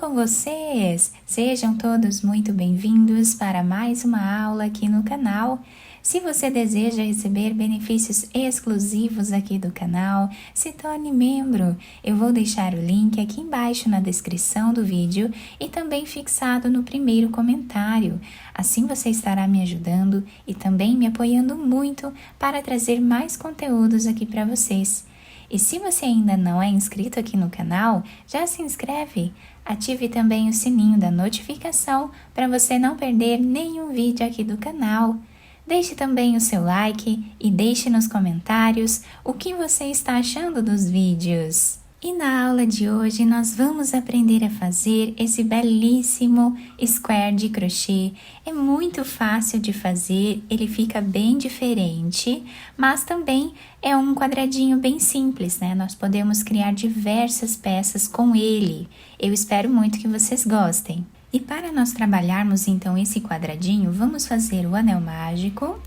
com vocês? Sejam todos muito bem-vindos para mais uma aula aqui no canal. Se você deseja receber benefícios exclusivos aqui do canal, se torne membro. Eu vou deixar o link aqui embaixo na descrição do vídeo e também fixado no primeiro comentário. Assim você estará me ajudando e também me apoiando muito para trazer mais conteúdos aqui para vocês. E se você ainda não é inscrito aqui no canal, já se inscreve. Ative também o sininho da notificação para você não perder nenhum vídeo aqui do canal. Deixe também o seu like e deixe nos comentários o que você está achando dos vídeos. E na aula de hoje nós vamos aprender a fazer esse belíssimo square de crochê. É muito fácil de fazer, ele fica bem diferente, mas também é um quadradinho bem simples, né? Nós podemos criar diversas peças com ele. Eu espero muito que vocês gostem. E para nós trabalharmos então esse quadradinho, vamos fazer o anel mágico.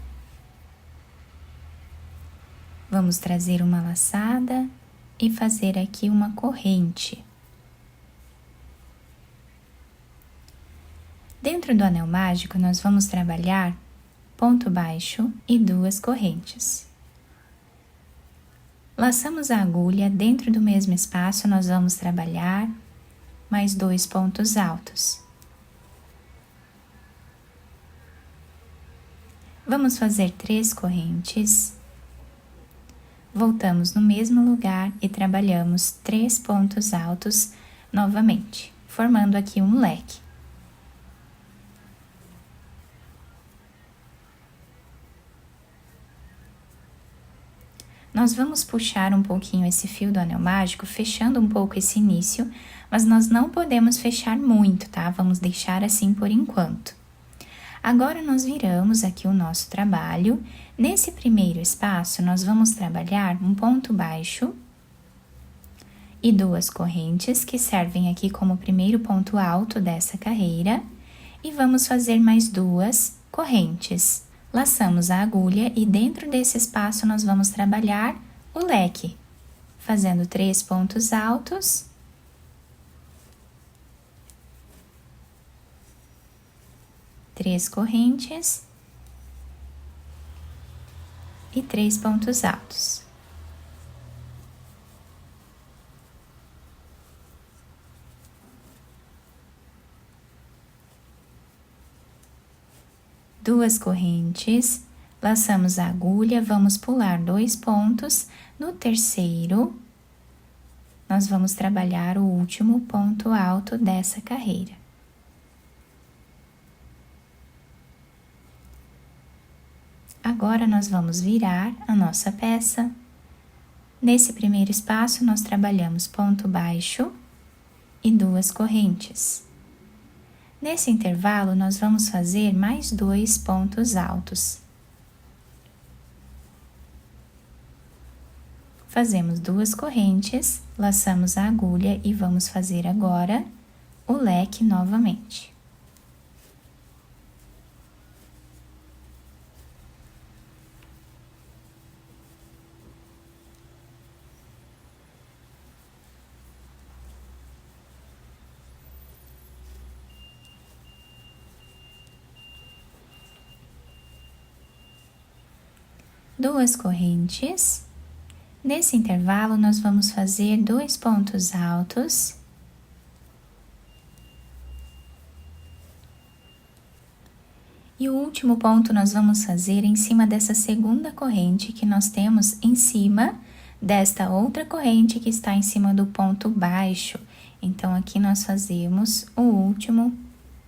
Vamos trazer uma laçada e fazer aqui uma corrente. Dentro do anel mágico, nós vamos trabalhar ponto baixo e 2 correntes. Laçamos a agulha, dentro do mesmo espaço, nós vamos trabalhar mais 2 pontos altos. Vamos fazer 3 correntes. Voltamos no mesmo lugar e trabalhamos 3 pontos altos novamente, formando aqui um leque. Nós vamos puxar um pouquinho esse fio do anel mágico, fechando um pouco esse início, mas nós não podemos fechar muito, tá? Vamos deixar assim por enquanto. Agora, nós viramos aqui o nosso trabalho. Nesse primeiro espaço, nós vamos trabalhar um ponto baixo e 2 correntes, que servem aqui como primeiro ponto alto dessa carreira, e vamos fazer mais 2 correntes. Laçamos a agulha e dentro desse espaço nós vamos trabalhar o leque, fazendo 3 pontos altos. Três correntes e 3 pontos altos. Duas correntes, laçamos a agulha, vamos pular 2 pontos. No terceiro, nós vamos trabalhar o último ponto alto dessa carreira. Agora, nós vamos virar a nossa peça. Nesse primeiro espaço, nós trabalhamos ponto baixo e 2 correntes. Nesse intervalo, nós vamos fazer mais 2 pontos altos. Fazemos 2 correntes, laçamos a agulha e vamos fazer agora o leque novamente. Duas correntes. Nesse intervalo, nós vamos fazer 2 pontos altos. E o último ponto nós vamos fazer em cima dessa segunda corrente que nós temos em cima desta outra corrente que está em cima do ponto baixo. Então, aqui nós fazemos o último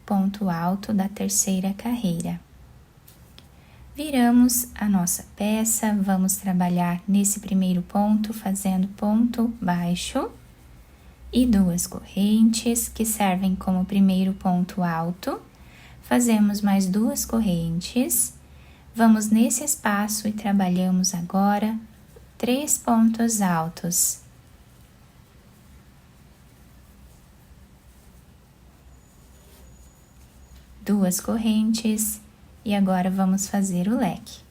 ponto alto da terceira carreira. Viramos a nossa peça, vamos trabalhar nesse primeiro ponto, fazendo ponto baixo e 2 correntes, que servem como primeiro ponto alto. Fazemos mais 2 correntes, vamos nesse espaço e trabalhamos agora 3 pontos altos. Duas correntes. E agora, vamos fazer o leque.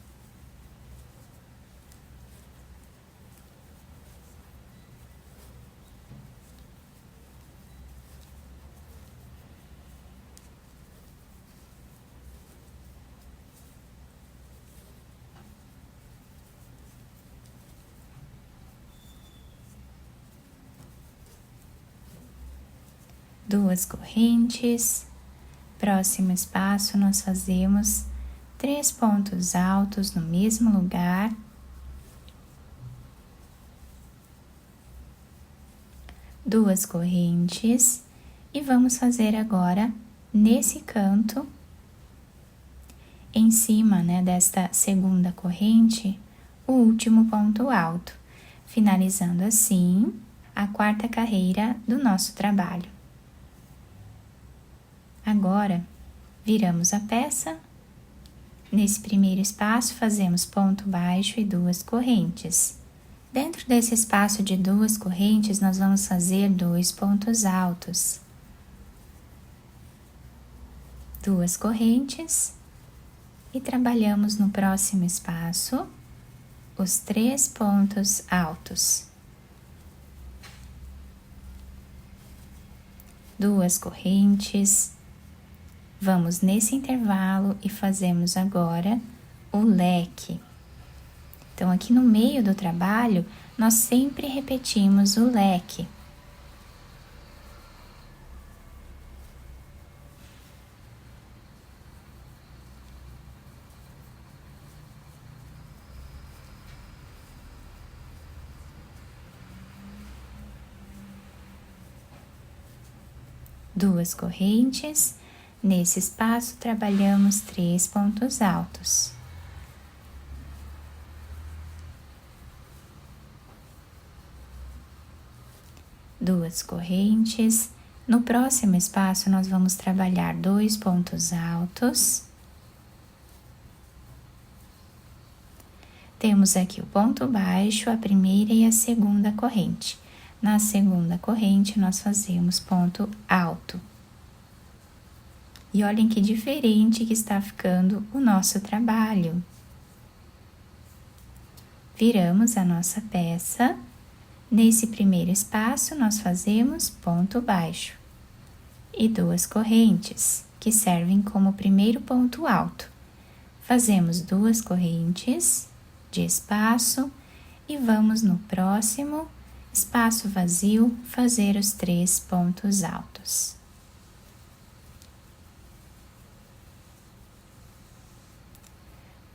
2 correntes. Próximo espaço, nós fazemos 3 pontos altos no mesmo lugar. 2 correntes. E vamos fazer agora, nesse canto, em cima, né, desta segunda corrente, o último ponto alto, finalizando assim a 4ª carreira do nosso trabalho. Agora, viramos a peça. Nesse primeiro espaço, fazemos ponto baixo e 2 correntes. Dentro desse espaço de 2 correntes, nós vamos fazer 2 pontos altos. 2 correntes. E trabalhamos no próximo espaço os 3 pontos altos. 2 correntes. Vamos nesse intervalo e fazemos agora o leque. Então, aqui no meio do trabalho, nós sempre repetimos o leque. Duas correntes. Nesse espaço, trabalhamos 3 pontos altos. Duas correntes. No próximo espaço, nós vamos trabalhar 2 pontos altos. Temos aqui o ponto baixo, a primeira e a segunda corrente. Na segunda corrente, nós fazemos ponto alto. E olhem que diferente que está ficando o nosso trabalho. Viramos a nossa peça. Nesse primeiro espaço, nós fazemos ponto baixo e 2 correntes, que servem como primeiro ponto alto. Fazemos 2 correntes de espaço e vamos no próximo espaço vazio fazer os 3 pontos altos.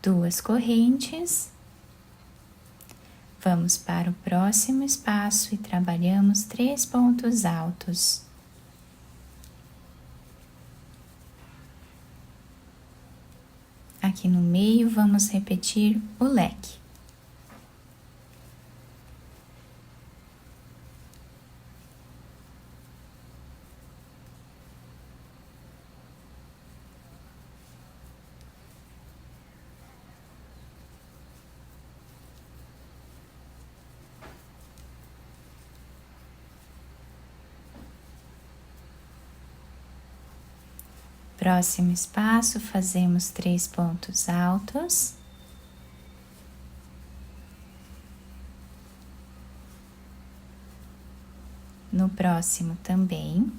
Duas correntes. Vamos para o próximo espaço e trabalhamos 3 pontos altos. Aqui no meio, vamos repetir o leque. Próximo espaço, fazemos 3 pontos altos. No próximo também.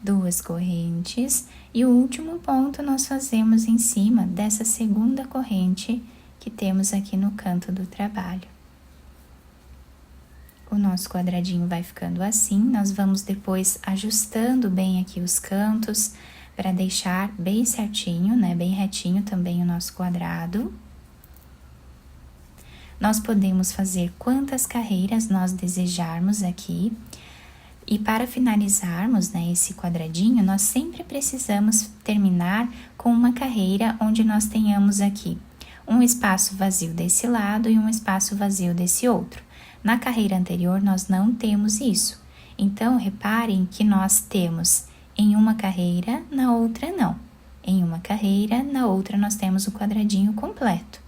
Duas correntes e o último ponto nós fazemos em cima dessa segunda corrente que temos aqui no canto do trabalho. O nosso quadradinho vai ficando assim, nós vamos depois ajustando bem aqui os cantos para deixar bem certinho, né, bem retinho também o nosso quadrado. Nós podemos fazer quantas carreiras nós desejarmos aqui. E para finalizarmos, né, esse quadradinho, nós sempre precisamos terminar com uma carreira onde nós tenhamos aqui um espaço vazio desse lado e um espaço vazio desse outro. Na carreira anterior, nós não temos isso. Então, reparem que nós temos em uma carreira, na outra não. Em uma carreira, na outra nós temos o quadradinho completo.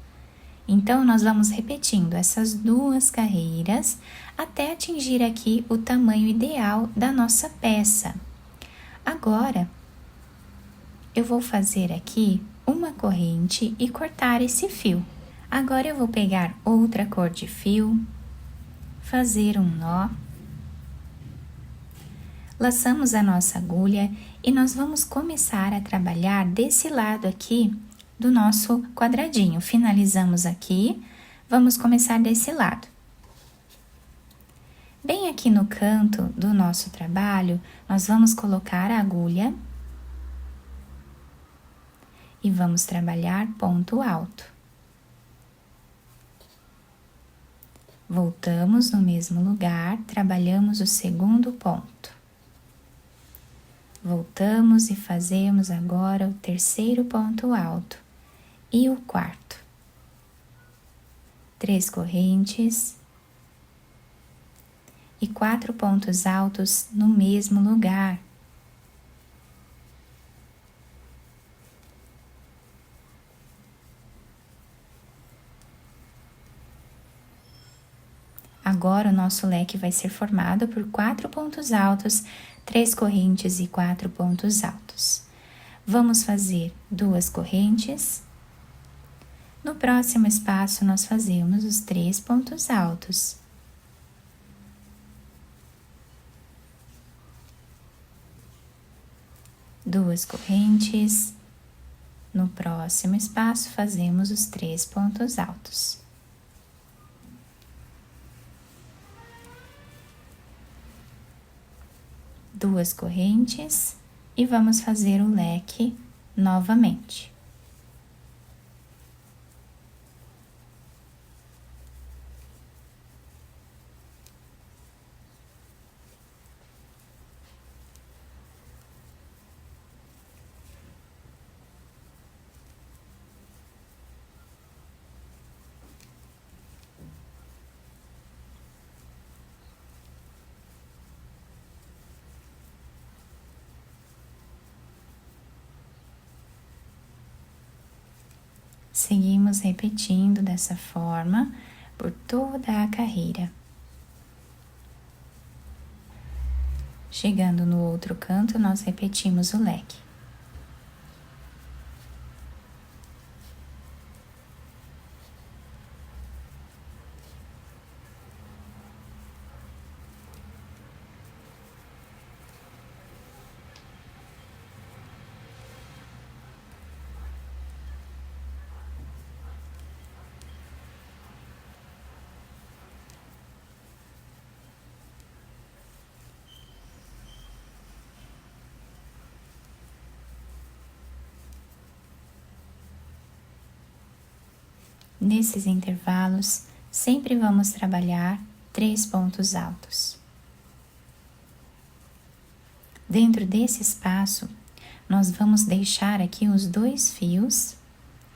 Então, nós vamos repetindo essas 2 carreiras até atingir aqui o tamanho ideal da nossa peça. Agora, eu vou fazer aqui uma corrente e cortar esse fio. Agora eu vou pegar outra cor de fio, fazer um nó, laçamos a nossa agulha e nós vamos começar a trabalhar desse lado aqui do nosso quadradinho. Finalizamos aqui, vamos começar desse lado. Bem aqui no canto do nosso trabalho, nós vamos colocar a agulha e vamos trabalhar ponto alto. Voltamos no mesmo lugar, trabalhamos o segundo ponto. Voltamos e fazemos agora o terceiro ponto alto e o quarto. 3 correntes e 4 pontos altos no mesmo lugar. Agora o nosso leque vai ser formado por 4 pontos altos, 3 correntes e 4 pontos altos. Vamos fazer 2 correntes. No próximo espaço, nós fazemos os 3 pontos altos. Duas correntes. No próximo espaço, fazemos os 3 pontos altos. Duas correntes e vamos fazer o leque novamente. Seguimos repetindo dessa forma por toda a carreira. Chegando no outro canto, nós repetimos o leque. Nesses intervalos, sempre vamos trabalhar 3 pontos altos. Dentro desse espaço, nós vamos deixar aqui os 2 fios.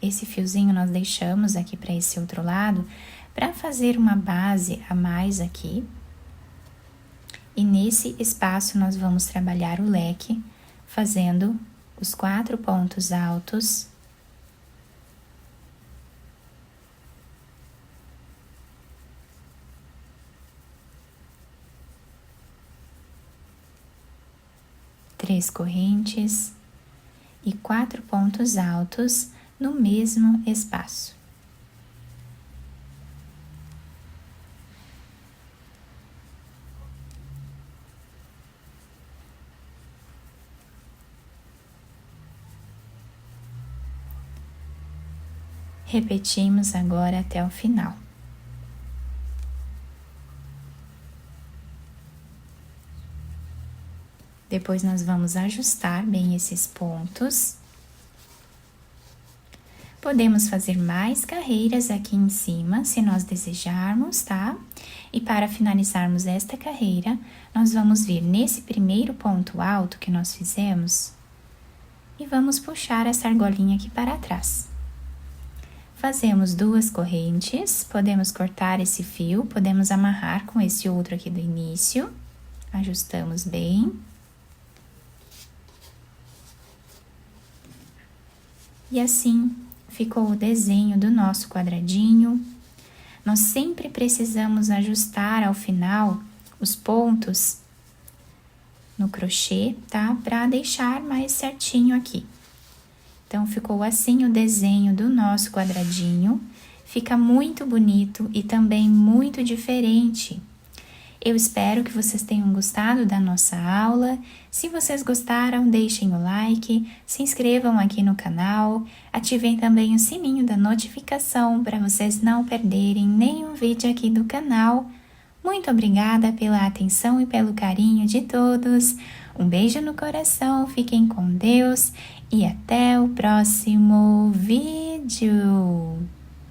Esse fiozinho nós deixamos aqui para esse outro lado, para fazer uma base a mais aqui. E nesse espaço, nós vamos trabalhar o leque, fazendo os 4 pontos altos. Três correntes e 4 pontos altos no mesmo espaço. Repetimos agora até o final. Depois nós vamos ajustar bem esses pontos. Podemos fazer mais carreiras aqui em cima, se nós desejarmos, tá? E para finalizarmos esta carreira, nós vamos vir nesse primeiro ponto alto que nós fizemos e vamos puxar essa argolinha aqui para trás. Fazemos 2 correntes, podemos cortar esse fio, podemos amarrar com esse outro aqui do início, ajustamos bem. E assim ficou o desenho do nosso quadradinho. Nós sempre precisamos ajustar ao final os pontos no crochê, tá? Para deixar mais certinho aqui. Então, ficou assim o desenho do nosso quadradinho. Fica muito bonito e também muito diferente. Eu espero que vocês tenham gostado da nossa aula. Se vocês gostaram, deixem o like, se inscrevam aqui no canal, ativem também o sininho da notificação para vocês não perderem nenhum vídeo aqui do canal. Muito obrigada pela atenção e pelo carinho de todos. Um beijo no coração, fiquem com Deus e até o próximo vídeo.